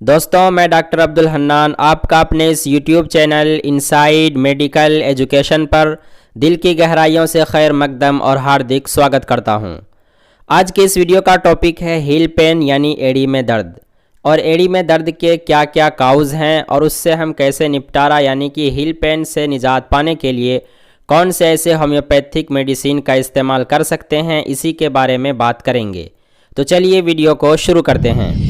दोस्तों, मैं डॉक्टर अब्दुल हन्नान आपका अपने इस YouTube channel inside medical education पर दिल की गहराइयों से खैर मकदम और हार्दिक स्वागत करता हूं। आज के इस वीडियो का टॉपिक है हील पेन यानी एड़ी में दर्द, और एड़ी में दर्द के क्या क्या काउज़ हैं और उससे हम कैसे निपटारा यानी कि हील पेन से निजात पाने के लिए कौन से ऐसे होम्योपैथिक मेडिसिन का इस्तेमाल कर सकते हैं, इसी के बारे में बात करेंगे। तो चलिए वीडियो को शुरू करते हैं।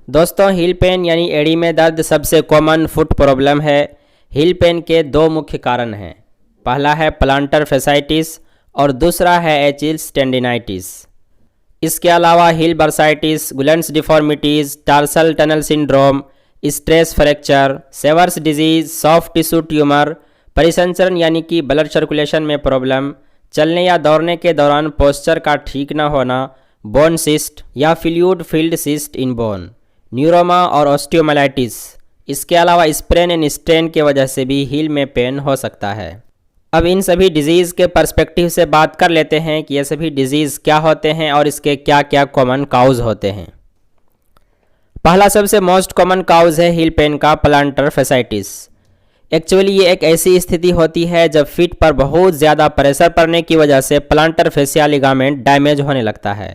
दोस्तों, हील पेन यानी एड़ी में दर्द सबसे कॉमन फुट प्रॉब्लम है। हील पेन के दो मुख्य कारण हैं। पहला है प्लांटर फैसाइटिस और दूसरा है एचिल्स टेंडिनाइटिस। इसके अलावा हील बर्साइटिस, गुलेंस deformities, tarsal tunnel syndrome, stress fracture, Sever's disease, soft tissue tumour, परिसंचरण यानी कि ब्लड सर्कुलेशन में प्रॉब्लम, चलने या दौड़ने के दौरान पोस्चर का ठीक न होना, बोन सिस्ट या fluid field cyst in bone, neuroma और ऑस्टियोमाइलाइटिस। इसके अलावा स्प्रेन एंड स्ट्रेन की वजह से भी हील में पेन हो सकता है। अब इन सभी डिजीज़ के पर्सपेक्टिव से बात कर लेते हैं कि ये सभी डिजीज़ क्या होते हैं और इसके क्या क्या कॉमन काउज होते हैं। पहला सबसे मोस्ट कॉमन काउज है हील पेन का प्लांटर फैसाइटिस। एक्चुअली ये एक ऐसी स्थिति होती है जब फीट पर बहुत ज़्यादा प्रेशर पड़ने की वजह से प्लांटर फेसिया लिगामेंट डैमेज होने लगता है।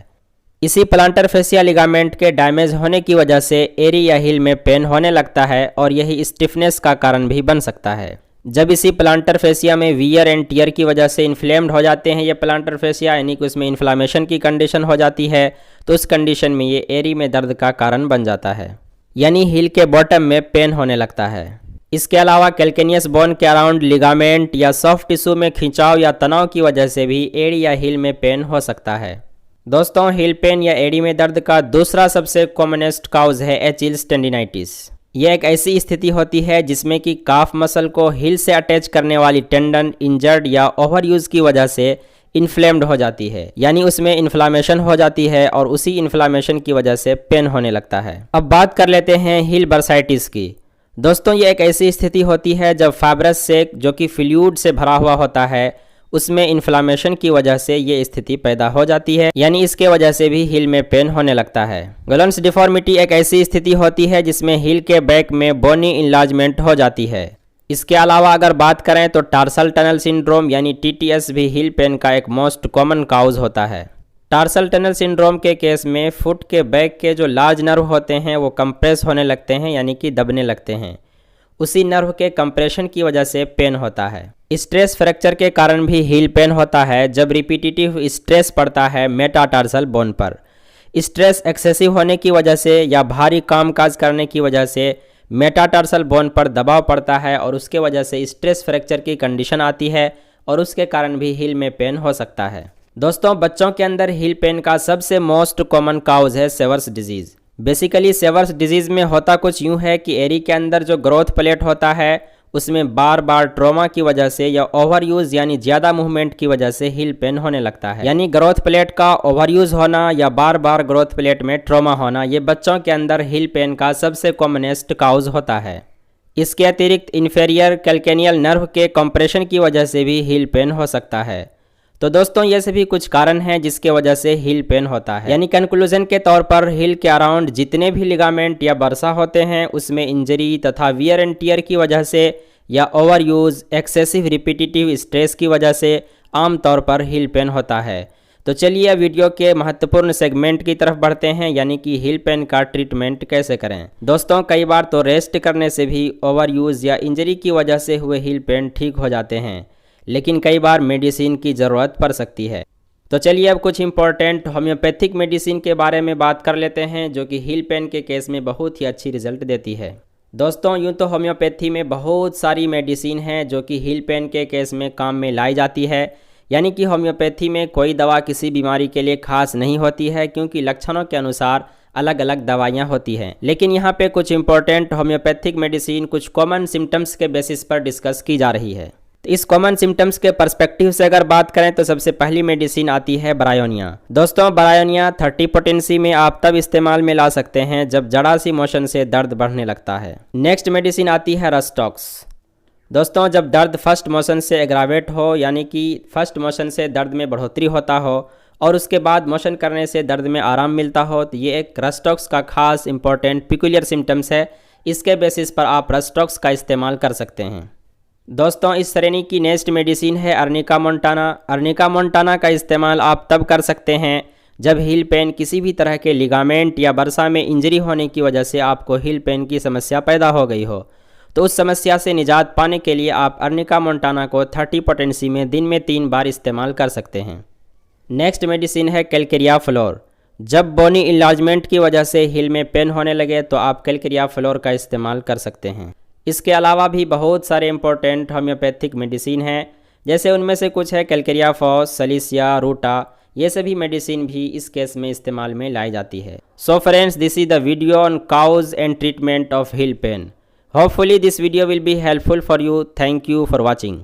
इसी प्लांटर फेसिया लिगामेंट के डैमेज होने की वजह से एरी या हील में पेन होने लगता है और यही स्टिफनेस का कारण भी बन सकता है। जब इसी प्लांटर फेसिया में वियर एंड टियर की वजह से इन्फ्लेम्ड हो जाते हैं ये प्लांटर फेसिया, यानी कि उसमें इन्फ्लामेशन की कंडीशन हो जाती है, तो उस कंडीशन में ये एरी में दर्द का कारण बन जाता है, यानी हील के बॉटम में पेन होने लगता है। इसके अलावा कैल्केनियस बोन के अराउंड लिगामेंट या सॉफ्ट टिश्यू में खिंचाव या तनाव की वजह से भी एड़ी या हील में पेन हो सकता है। दोस्तों, हील पेन या एड़ी में दर्द का दूसरा सबसे कॉमनेस्ट काउज है एचिल्स टेंडिनाइटिस। यह एक ऐसी स्थिति होती है जिसमें कि काफ मसल को हील से अटैच करने वाली टेंडन इंजर्ड या ओवर यूज की वजह से इन्फ्लेम्ड हो जाती है, यानी उसमें इन्फ्लामेशन हो जाती है और उसी इन्फ्लामेशन की वजह से पेन होने लगता है। अब बात कर लेते हैं हील बर्साइटिस की। दोस्तों, ये एक ऐसी स्थिति होती है जब फाइब्रस सेक जो कि फ्लूइड से भरा हुआ होता है उसमें इन्फ्लामेशन की वजह से ये स्थिति पैदा हो जाती है, यानी इसके वजह से भी हील में पेन होने लगता है। गुलेंस डिफॉर्मिटी एक ऐसी स्थिति होती है जिसमें हील के बैक में बोनी इनलार्जमेंट हो जाती है। इसके अलावा अगर बात करें तो टार्सल टनल सिंड्रोम यानी टीटीएस भी हील पेन का एक मोस्ट कॉमन काउज होता है। टार्सल टनल सिंड्रोम के केस में फुट के बैक के जो लार्ज नर्व होते हैं वो कंप्रेस होने लगते हैं, यानी कि दबने लगते हैं। उसी नर्व के कंप्रेशन की वजह से पेन होता है। स्ट्रेस फ्रैक्चर के कारण भी हील पेन होता है जब रिपीटिटिव स्ट्रेस पड़ता है मेटाटार्सल बोन पर। स्ट्रेस एक्सेसिव होने की वजह से या भारी कामकाज करने की वजह से मेटाटार्सल बोन पर दबाव पड़ता है और उसके वजह से स्ट्रेस फ्रैक्चर की कंडीशन आती है और उसके कारण भी हील में पेन हो सकता है। दोस्तों, बच्चों के अंदर हील पेन का सबसे मोस्ट कॉमन काउज है सेवर्स डिजीज़। बेसिकली सेवर्स डिजीज़ में होता कुछ यूँ है कि एरी के अंदर जो ग्रोथ प्लेट होता है उसमें बार बार ट्रॉमा की वजह से या ओवर यूज़ यानी ज़्यादा मूवमेंट की वजह से हील पेन होने लगता है। यानी ग्रोथ प्लेट का ओवर यूज़ होना या बार बार ग्रोथ प्लेट में ट्रॉमा होना ये बच्चों के अंदर हील पेन का सबसे कॉमनेस्ट काउज होता है। इसके अतिरिक्त इन्फेरियर कैल्केनियल नर्व के कंप्रेशन की वजह से भी हील पेन हो सकता है। तो दोस्तों, ये सभी कुछ कारण हैं जिसके वजह से हील पेन होता है। यानी कंक्लूजन के तौर पर हील के अराउंड जितने भी लिगामेंट या बर्सा होते हैं उसमें इंजरी तथा वियर एंड टियर की वजह से या over use excessive repetitive stress की वजह से आमतौर पर हील पेन होता है। तो चलिए अब वीडियो के महत्वपूर्ण सेगमेंट की तरफ बढ़ते हैं, यानी कि हील पेन का ट्रीटमेंट कैसे करें। दोस्तों, कई बार तो रेस्ट करने से भी ओवर यूज या इंजरी की वजह से हुए हील पेन ठीक हो जाते हैं, लेकिन कई बार मेडिसिन की ज़रूरत पड़ सकती है। तो चलिए अब कुछ इंपॉर्टेंट होम्योपैथिक मेडिसिन के बारे में बात कर लेते हैं जो कि हील पेन के केस में बहुत ही अच्छी रिजल्ट देती है। दोस्तों, यूँ तो होम्योपैथी में बहुत सारी मेडिसिन हैं जो कि हील पेन के केस में काम में लाई जाती है, यानी कि होम्योपैथी में कोई दवा किसी बीमारी के लिए खास नहीं होती है क्योंकि लक्षणों के अनुसार अलग अलग दवाइयाँ होती हैं। लेकिन यहाँ पे कुछ इंपॉर्टेंट होम्योपैथिक मेडिसिन कुछ कॉमन सिम्टम्स के बेसिस पर डिस्कस की जा रही है। तो इस कॉमन सिम्टम्स के पर्सपेक्टिव से अगर बात करें तो सबसे पहली मेडिसिन आती है ब्रायोनिया। दोस्तों ब्रायोनिया 30 पोटेंसी में आप तब इस्तेमाल में ला सकते हैं जब जरा सी मोशन से दर्द बढ़ने लगता है। नेक्स्ट मेडिसिन आती है रस्टॉक्स। दोस्तों जब दर्द फर्स्ट मोशन से एग्रावेट हो, यानी कि फर्स्ट मोशन से दर्द में बढ़ोतरी होता हो और उसके बाद मोशन करने से दर्द में आराम मिलता हो, तो ये एक रस्टॉक्स का खास इंपॉर्टेंट पिकुलियर सिम्टम्स है। इसके बेसिस पर आप रस्टॉक्स का इस्तेमाल कर सकते हैं। दोस्तों इस श्रेणी की नेक्स्ट मेडिसिन है अर्निका मोंटाना। अर्निका मोंटाना का इस्तेमाल आप तब कर सकते हैं जब हील पेन किसी भी तरह के लिगामेंट या बरसा में इंजरी होने की वजह से आपको हील पेन की समस्या पैदा हो गई हो। तो उस समस्या से निजात पाने के लिए आप अर्निका मोंटाना को 30 पोटेंसी में दिन में 3 बार इस्तेमाल कर सकते हैं। नेक्स्ट मेडिसिन है कैलकेरिया फ्लोर। जब बोनी इन्लार्जमेंट की वजह से हील में पेन होने लगे तो आप कैलकेरिया फ्लोर का इस्तेमाल कर सकते हैं। इसके अलावा भी बहुत सारे इंपॉर्टेंट होम्योपैथिक मेडिसिन हैं, जैसे उनमें से कुछ है कैलकेरिया फॉस, सलीसिया, रूटा। ये सभी मेडिसिन भी इस केस में इस्तेमाल में लाई जाती है। So friends, this is the video on cause and treatment of heal pen. Hopefully this video will be helpful for you. Thank you for watching.